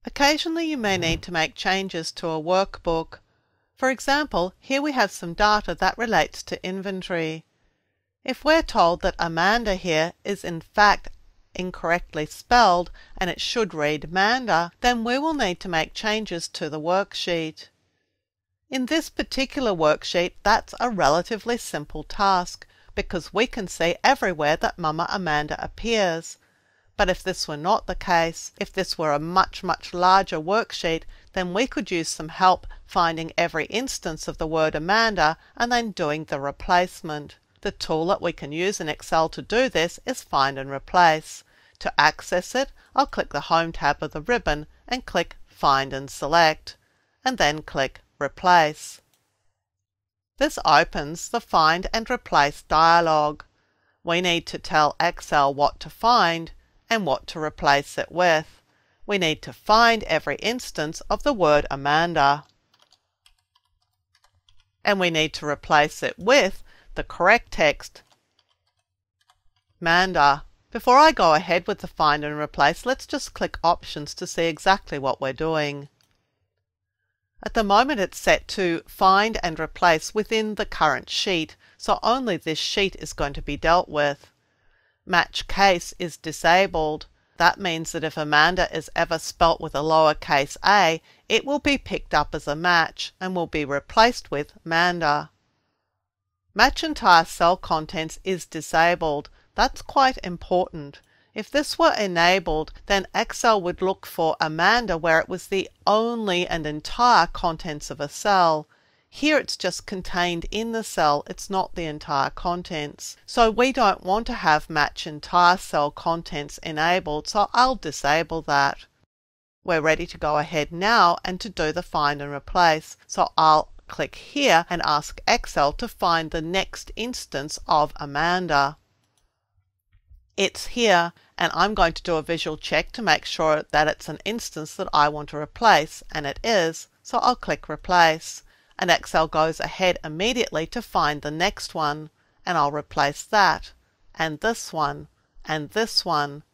Occasionally you may need to make changes to a workbook. For example, here we have some data that relates to inventory. If we're told that Amanda here is in fact incorrectly spelled and it should read Manda, then we will need to make changes to the worksheet. In this particular worksheet, that's a relatively simple task because we can see everywhere that Mama Amanda appears. But if this were not the case, if this were a much larger worksheet, then we could use some help finding every instance of the word Amanda and then doing the replacement. The tool that we can use in Excel to do this is Find and Replace. To access it, I'll click the Home tab of the ribbon and click Find and Select, and then click Replace. This opens the Find and Replace dialog. We need to tell Excel what to find and what to replace it with. We need to find every instance of the word Amanda. And we need to replace it with the correct text, Manda. Before I go ahead with the Find and Replace, let's just click Options to see exactly what we're doing. At the moment it's set to Find and Replace within the current sheet, so only this sheet is going to be dealt with. Match Case is disabled. That means that if Amanda is ever spelt with a lowercase a, it will be picked up as a match and will be replaced with Manda. Match Entire Cell Contents is disabled. That's quite important. If this were enabled, then Excel would look for Amanda where it was the only and entire contents of a cell. Here it's just contained in the cell, it's not the entire contents. So we don't want to have Match Entire Cell Contents enabled, so I'll disable that. We're ready to go ahead now and to do the Find and Replace. So I'll click here and ask Excel to find the next instance of Amanda. It's here, and I'm going to do a visual check to make sure that it's an instance that I want to replace, and it is, so I'll click Replace. And Excel goes ahead immediately to find the next one, and I'll replace that, and this one, and this one.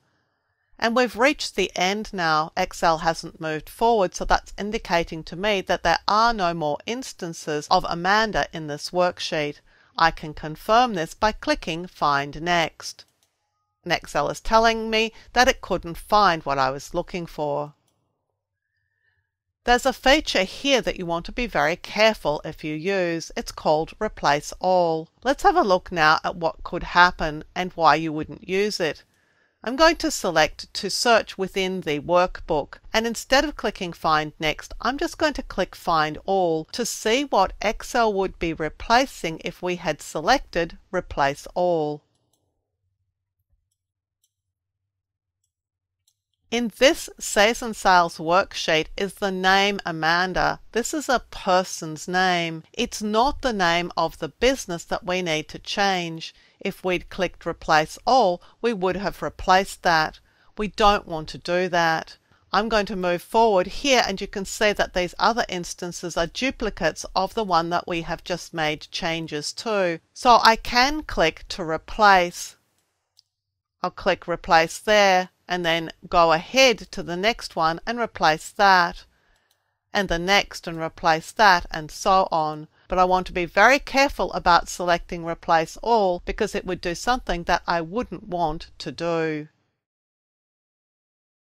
And we've reached the end now. Excel hasn't moved forward, so that's indicating to me that there are no more instances of Amanda in this worksheet. I can confirm this by clicking Find Next. And Excel is telling me that it couldn't find what I was looking for. There's a feature here that you want to be very careful if you use. It's called Replace All. Let's have a look now at what could happen and why you wouldn't use it. I'm going to select to search within the workbook, and instead of clicking Find Next, I'm just going to click Find All to see what Excel would be replacing if we had selected Replace All. In this Season Sales worksheet is the name Amanda. This is a person's name. It's not the name of the business that we need to change. If we'd clicked Replace All, we would have replaced that. We don't want to do that. I'm going to move forward here, and you can see that these other instances are duplicates of the one that we have just made changes to. So I can click to replace. I'll click Replace there, and then go ahead to the next one and replace that, and the next and replace that, and so on. But I want to be very careful about selecting Replace All because it would do something that I wouldn't want to do.